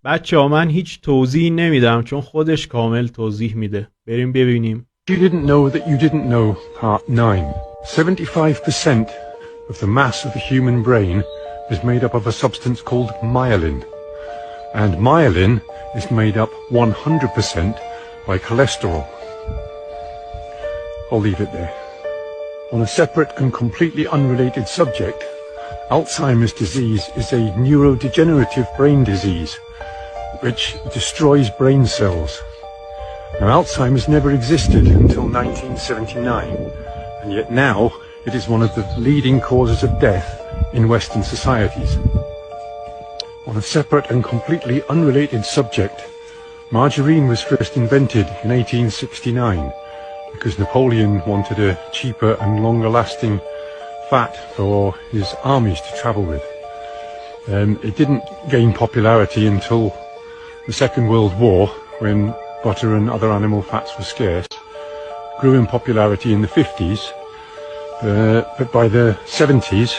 بچه‌ها من هیچ توضیحی نمیدم چون خودش کامل توضیح میده. بریم ببینیم. You didn't know that you didn't know, part 9. 75% of the mass of the human brain is made up of a substance called myelin. And myelin is made up 100% by cholesterol. I'll leave it there. On a separate and completely unrelated subject, Alzheimer's disease is a neurodegenerative brain disease which destroys brain cells. Now, Alzheimer's never existed until 1979, and yet now it is one of the leading causes of death in Western societies. On a separate and completely unrelated subject, margarine was first invented in 1869 because Napoleon wanted a cheaper and longer lasting fat for his armies to travel with. It didn't gain popularity until the Second World War, when butter and other animal fats were scarce. Grew in popularity in the 50s, but by the 70s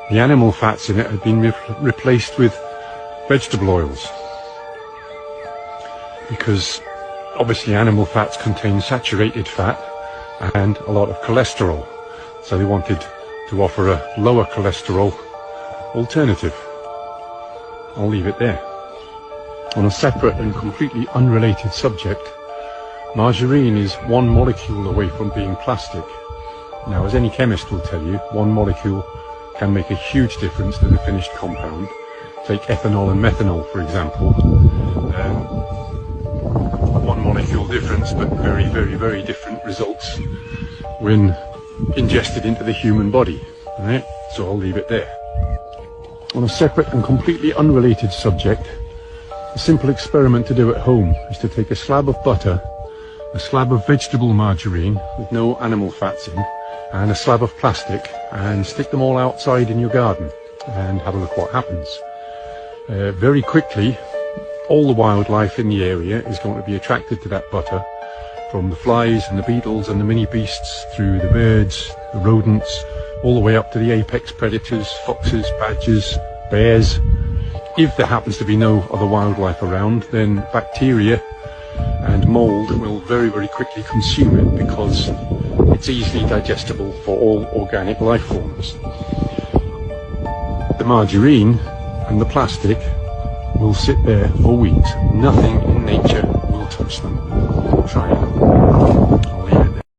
the animal fats in it had been replaced with vegetable oils, because obviously animal fats contain saturated fat and a lot of cholesterol, so they wanted to offer a lower cholesterol alternative. I'll leave it there. On a separate and completely unrelated subject, margarine is one molecule away from being plastic. Now, as any chemist will tell you, one molecule can make a huge difference to the finished compound. Take ethanol and methanol, for example. One molecule difference, but very, very, very different results when ingested into the human body. Right? So I'll leave it there. On a separate and completely unrelated subject, a simple experiment to do at home is to take a slab of butter, a slab of vegetable margarine with no animal fats in, and a slab of plastic, and stick them all outside in your garden and have a look what happens. Very quickly, all the wildlife in the area is going to be attracted to that butter, from the flies and the beetles and the mini beasts, through the birds, the rodents, all the way up to the apex predators, foxes, badgers, bears. If there happens to be no other wildlife around, then bacteria and mold will very, very quickly consume it, because it's easily digestible for all organic life forms. The margarine and the plastic will sit there for weeks. Nothing in nature will touch them. Try it.